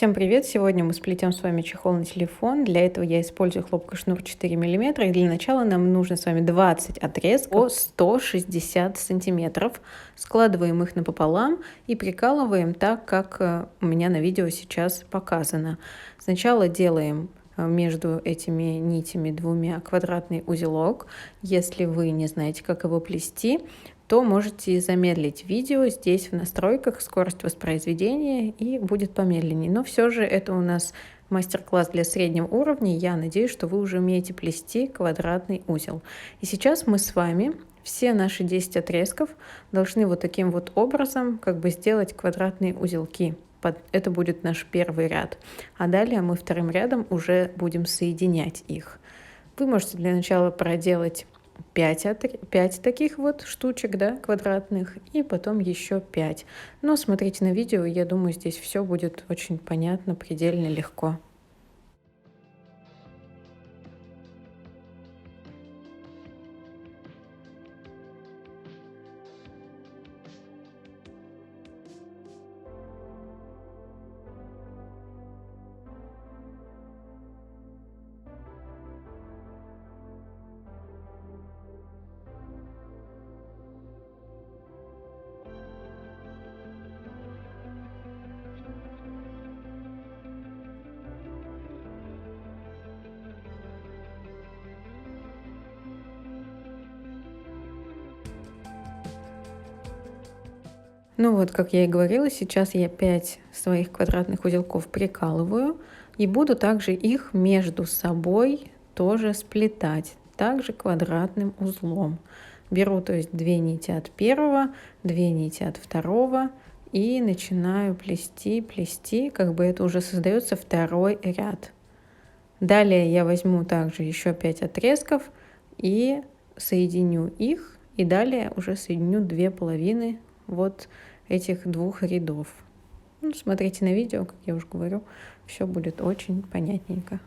Всем привет! Сегодня мы сплетем с вами чехол на телефон. Для этого я использую хлопкошнур 4 мм. И для начала нам нужно с вами 20 отрезков по 160 сантиметров. Складываем их напополам и прикалываем так, как у меня на видео сейчас показано. Сначала делаем между этими нитями двумя квадратный узелок. Если вы не знаете, как его плести, то можете замедлить видео здесь в настройках, скорость воспроизведения, и будет помедленнее. Но все же это у нас мастер-класс для среднего уровня. Я надеюсь, что вы уже умеете плести квадратный узел. И сейчас мы с вами все наши 10 отрезков должны вот таким вот образом как бы сделать квадратные узелки. Это будет наш первый ряд. А далее мы вторым рядом уже будем соединять их. Вы можете для начала проделать 5 таких вот штучек, да, квадратных, и потом еще 5. Но смотрите на видео, я думаю, здесь все будет очень понятно, предельно легко. Ну вот, как я и говорила, сейчас я 5 своих квадратных узелков прикалываю и буду также их между собой тоже сплетать, также квадратным узлом. Беру, то есть 2 нити от первого, 2 нити от второго и начинаю плести, как бы это уже создается второй ряд. Далее я возьму также еще 5 отрезков и соединю их, и далее уже соединю 2 половины вот этих 2 рядов. Ну, смотрите на видео, как я уже говорю, все будет очень понятненько.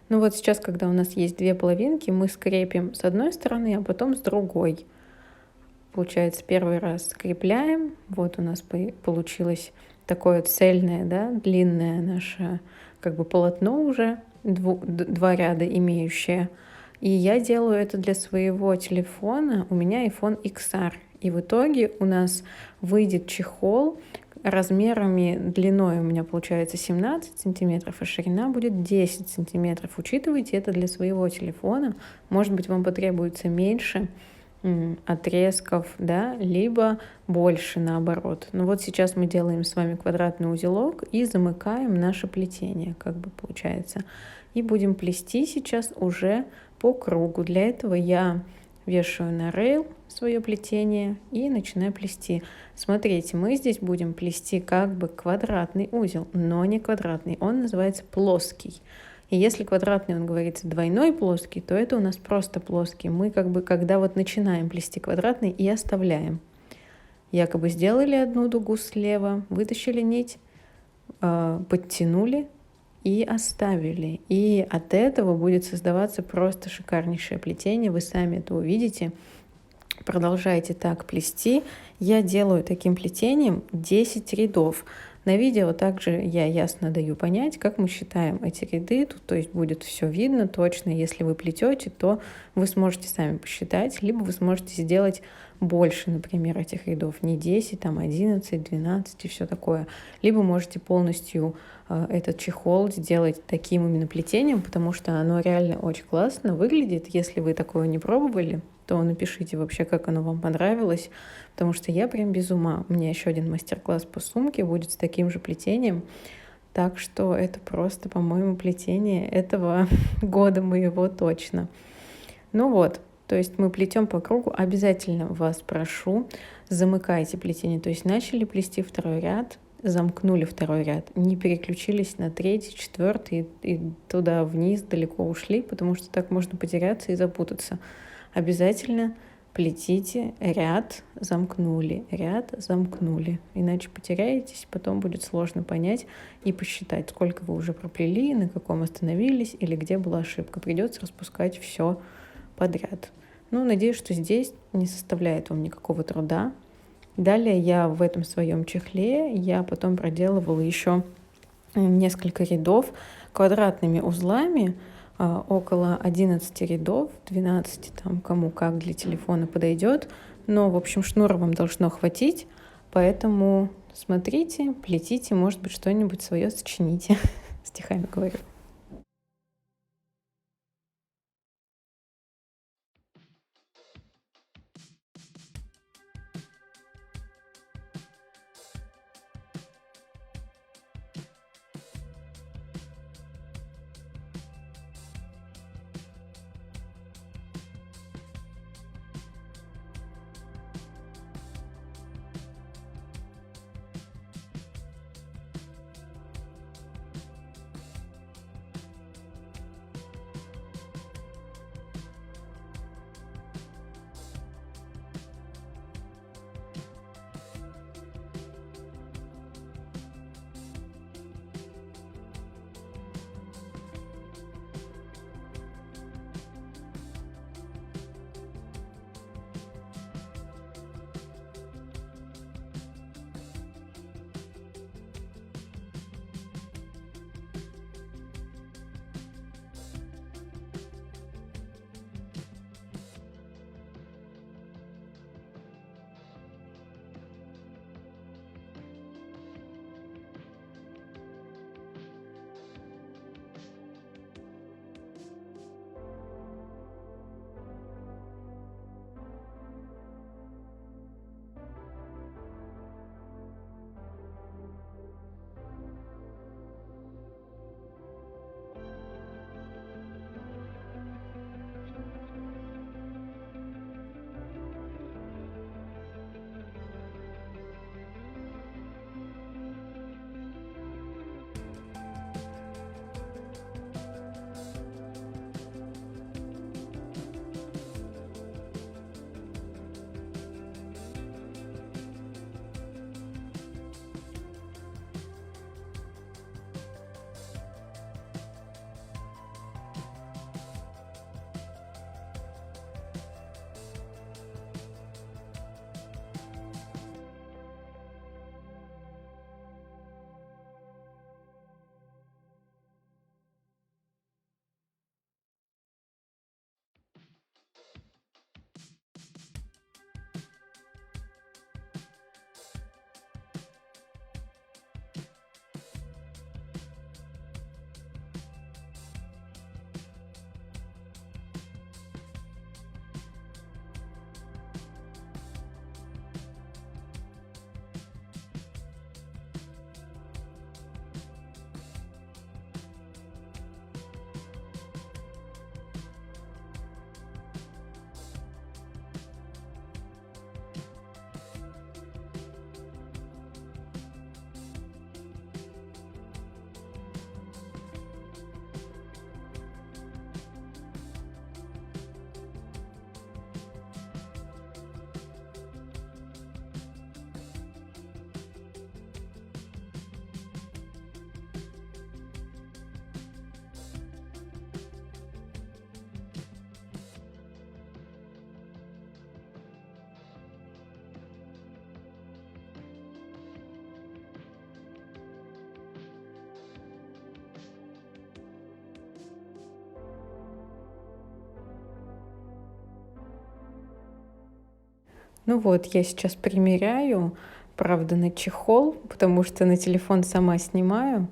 Ну вот сейчас, когда у нас есть 2 половинки, мы скрепим с одной стороны, а потом с другой. Получается, первый раз скрепляем. Вот у нас получилось такое цельное, да, длинное наше как бы полотно уже, 2 ряда имеющее. И я делаю это для своего телефона. У меня iPhone XR. И в итоге у нас выйдет чехол размерами, длиной у меня получается 17 сантиметров, а ширина будет 10 сантиметров. Учитывайте это для своего телефона. Может быть, вам потребуется меньше отрезков, да, либо больше наоборот. Ну вот сейчас мы делаем с вами квадратный узелок и замыкаем наше плетение, как бы получается. И будем плести сейчас уже по кругу. Для этого я вешаю на рейл свое плетение и начинаю плести. Смотрите, мы здесь будем плести как бы квадратный узел, но не квадратный. Он называется плоский. И если квадратный, он говорится двойной плоский, то это у нас просто плоский. Мы как бы, когда вот начинаем плести квадратный, и оставляем. Якобы сделали одну дугу слева, вытащили нить, подтянули и оставили. И от этого будет создаваться просто шикарнейшее плетение. Вы сами это увидите. Продолжайте так плести. Я делаю таким плетением 10 рядов. На видео также я ясно даю понять, как мы считаем эти ряды. Тут, то есть будет все видно точно. Если вы плетете, то вы сможете сами посчитать, либо вы сможете сделать больше, например, этих рядов. Не 10, там 11, 12 и все такое. Либо можете полностью этот чехол сделать таким именно плетением, потому что оно реально очень классно выглядит. Если вы такое не пробовали, то напишите вообще, как оно вам понравилось, потому что я прям без ума. У меня еще один мастер-класс по сумке будет с таким же плетением, так что это просто, по-моему, плетение этого года моего точно. Ну вот, то есть мы плетем по кругу. Обязательно вас прошу, замыкайте плетение. То есть начали плести второй ряд, замкнули второй ряд, не переключились на третий, четвертый и туда вниз далеко ушли, потому что так можно потеряться и запутаться. Обязательно плетите ряд, замкнули, иначе потеряетесь, потом будет сложно понять и посчитать, сколько вы уже проплели, на каком остановились или где была ошибка. Придется распускать все подряд. Ну, надеюсь, что здесь не составляет вам никакого труда. Далее я в этом своем чехле, я потом проделывала еще несколько рядов квадратными узлами, около 11 рядов, 12, там кому как для телефона подойдет. Но, в общем, шнура вам должно хватить, поэтому смотрите, плетите, может быть, что-нибудь свое сочините. Стихами говорю. Ну вот, я сейчас примеряю, правда, на чехол, потому что на телефон сама снимаю.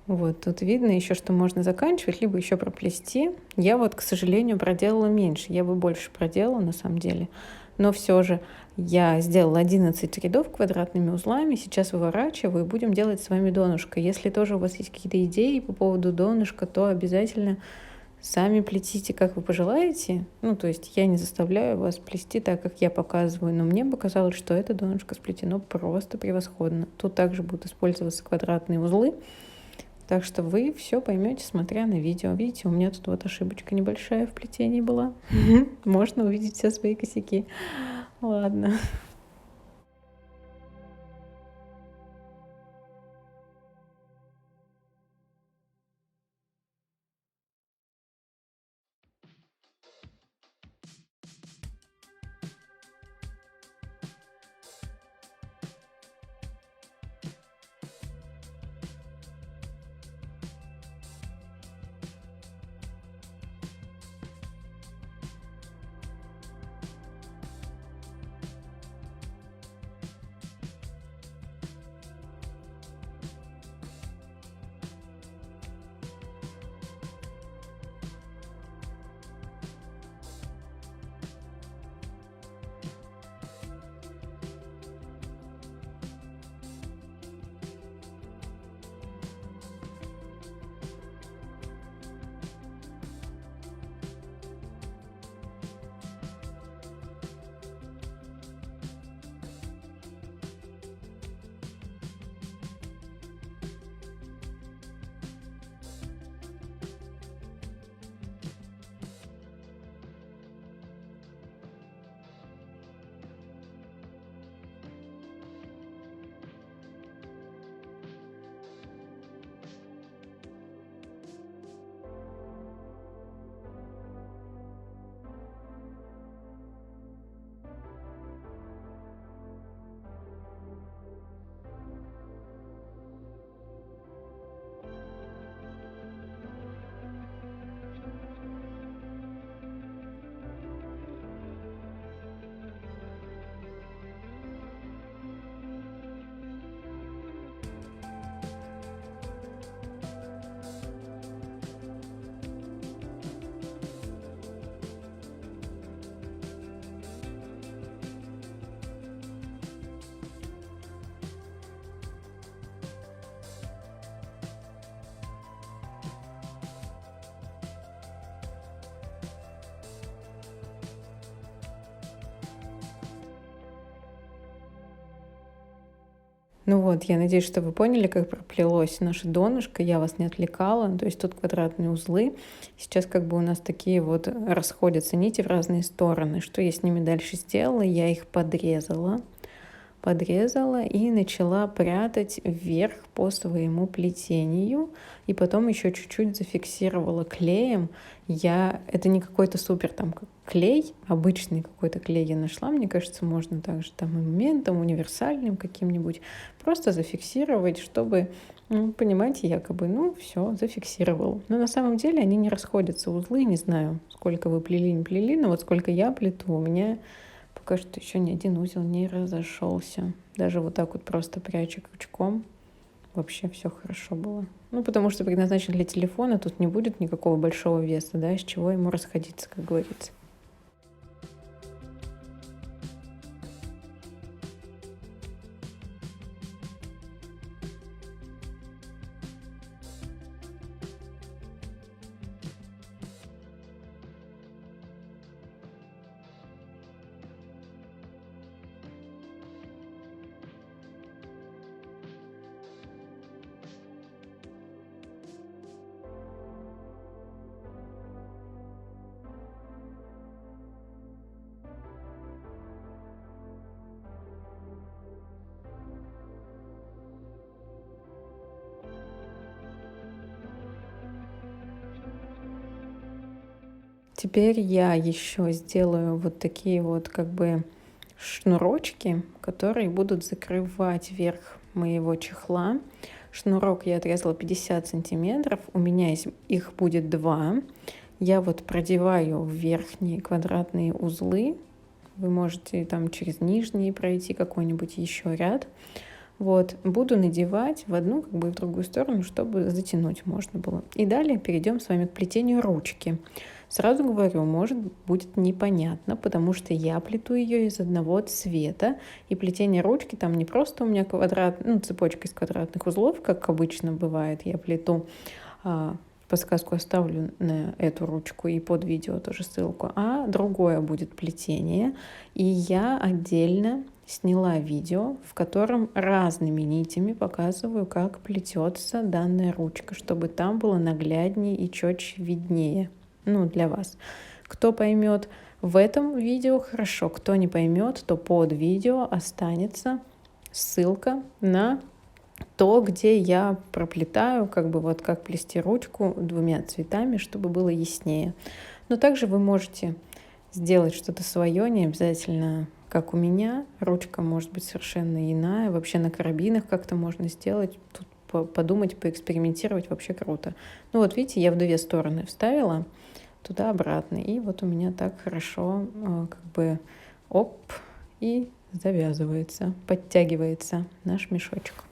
Вот тут видно еще, что можно заканчивать, либо еще проплести. Я вот, к сожалению, проделала меньше. Я бы больше проделала на самом деле. Но все же я сделала 11 рядов квадратными узлами. Сейчас выворачиваю и будем делать с вами донышко. Если тоже у вас есть какие-то идеи по поводу донышка, то обязательно сами плетите, как вы пожелаете. Ну, то есть я не заставляю вас плести так, как я показываю, но мне бы казалось, что это донышко сплетено просто превосходно. Тут также будут использоваться квадратные узлы. Так что вы все поймете, смотря на видео. Видите, у меня тут вот ошибочка небольшая в плетении была. Можно увидеть все свои косяки. Ладно. Ну вот, я надеюсь, что вы поняли, как проплелось наше донышко, я вас не отвлекала. То есть тут квадратные узлы. Сейчас как бы у нас такие вот расходятся нити в разные стороны. Что я с ними дальше сделала? Я их подрезала и начала прятать вверх по своему плетению. И потом еще чуть-чуть зафиксировала клеем. Это не какой-то супер там клей, обычный какой-то клей я нашла. Мне кажется, можно также там и моментом, универсальным каким-нибудь просто зафиксировать, чтобы, ну, понимаете, якобы, ну, все, зафиксировал. Но на самом деле они не расходятся, узлы, не знаю, сколько вы плели, не плели, но вот сколько я плету, у меня пока что еще ни один узел не разошелся. Даже вот так вот просто пряча крючком, вообще все хорошо было. Ну, потому что предназначен для телефона, тут не будет никакого большого веса, да, из чего ему расходиться, как говорится. Теперь я еще сделаю вот такие вот как бы шнурочки, которые будут закрывать верх моего чехла. Шнурок я отрезала 50 сантиметров, у меня их будет два. Я вот продеваю в верхние квадратные узлы, вы можете там через нижний пройти какой-нибудь еще ряд. Вот, буду надевать в одну, как бы в другую сторону, чтобы затянуть можно было. И далее перейдем с вами к плетению ручки. Сразу говорю, может будет непонятно, потому что я плету ее из одного цвета, и плетение ручки там не просто у меня цепочка из квадратных узлов, как обычно бывает, я плету, подсказку оставлю на эту ручку и под видео тоже ссылку, а другое будет плетение, и я отдельно сняла видео, в котором разными нитями показываю, как плетется данная ручка, чтобы там было нагляднее и четче виднее. Для вас. Кто поймет в этом видео, хорошо. Кто не поймет, то под видео останется ссылка на то, где я проплетаю, как плести ручку двумя цветами, чтобы было яснее. Но также вы можете сделать что-то свое, не обязательно как у меня. Ручка может быть совершенно иная. Вообще на карабинах как-то можно сделать. Тут подумать, поэкспериментировать вообще круто. Видите, я в две стороны вставила, туда-обратно. И вот у меня так хорошо оп, и завязывается, подтягивается наш мешочек.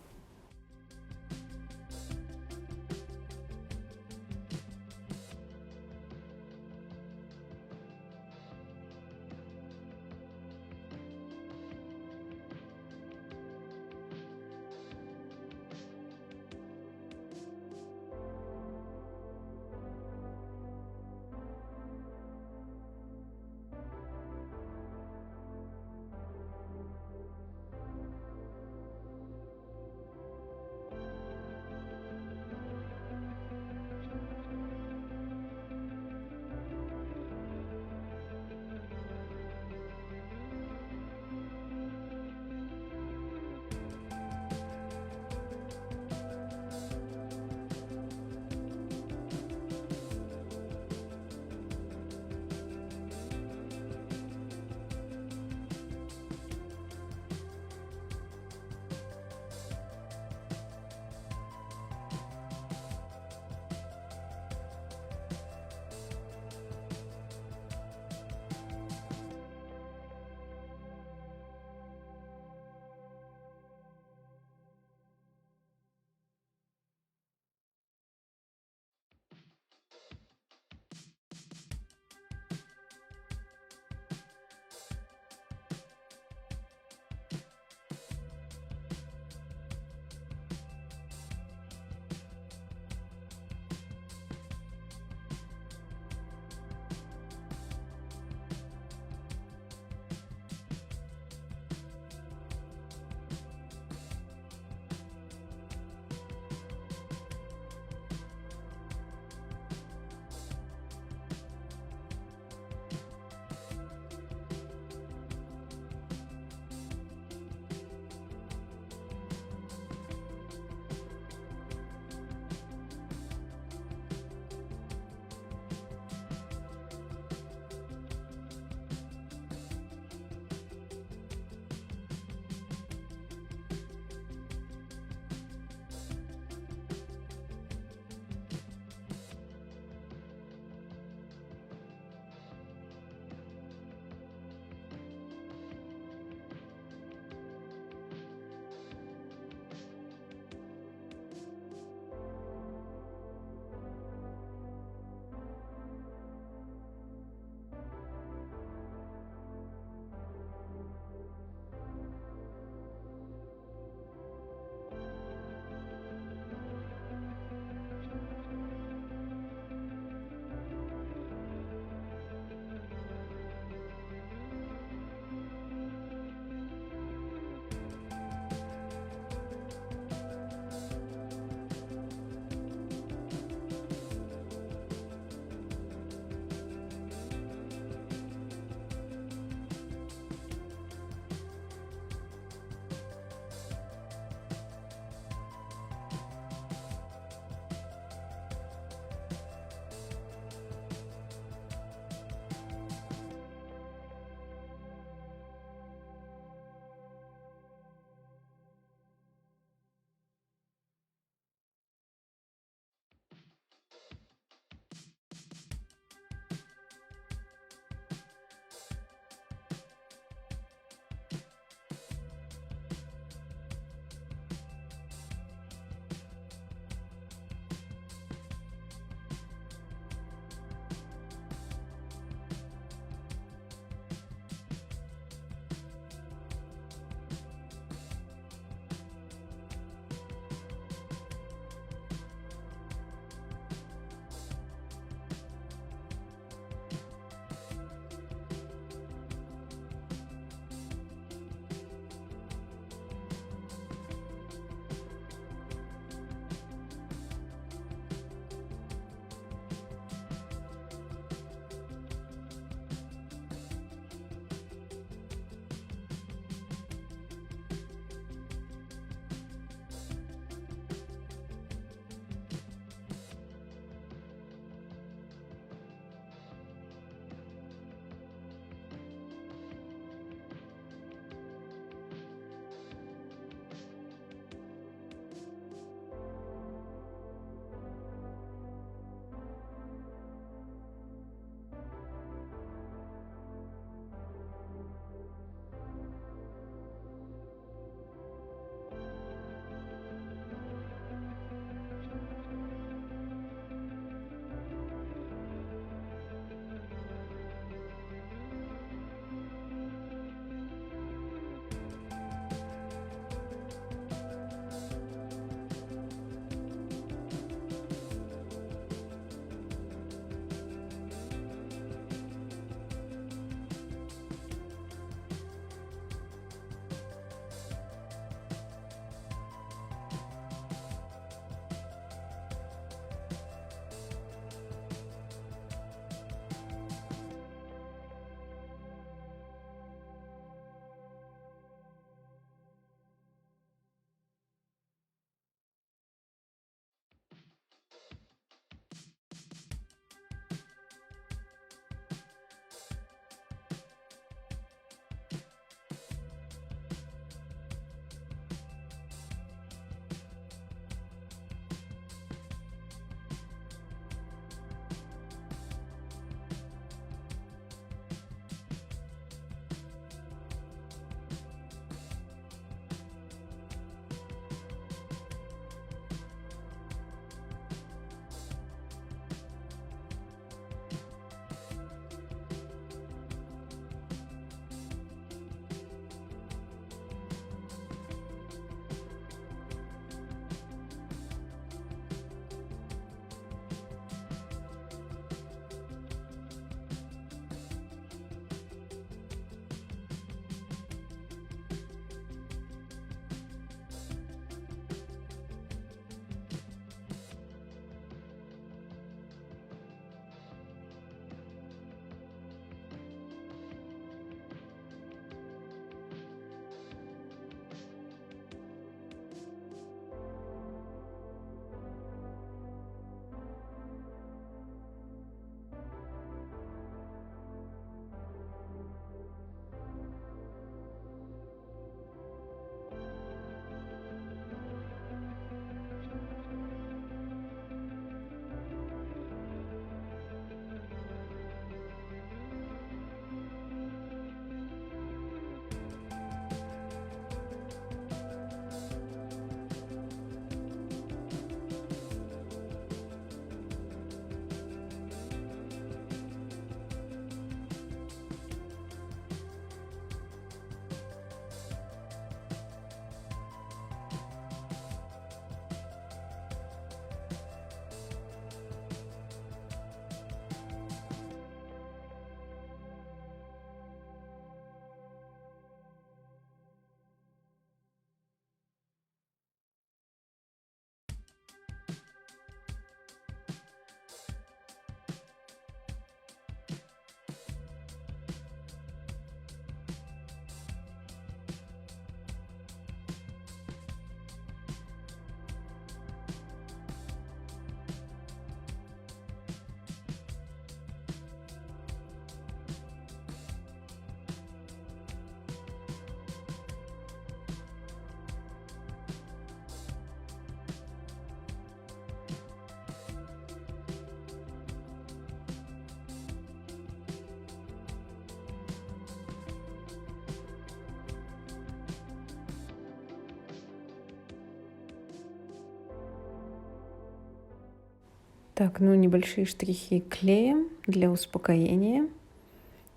Так, ну небольшие штрихи клеем для успокоения.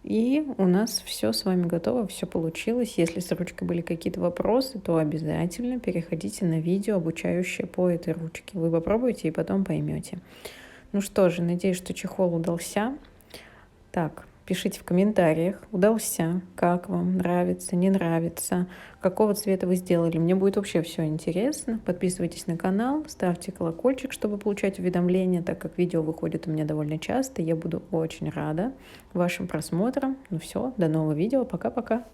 И у нас все с вами готово, все получилось. Если с ручкой были какие-то вопросы, то обязательно переходите на видео, обучающее по этой ручке. Вы попробуйте и потом поймете. Ну что же, надеюсь, что чехол удался. Так, пишите в комментариях, удался, как вам, нравится, не нравится, какого цвета вы сделали. Мне будет вообще все интересно. Подписывайтесь на канал, ставьте колокольчик, чтобы получать уведомления, так как видео выходит у меня довольно часто. Я буду очень рада вашим просмотрам. Ну все, до нового видео, пока-пока.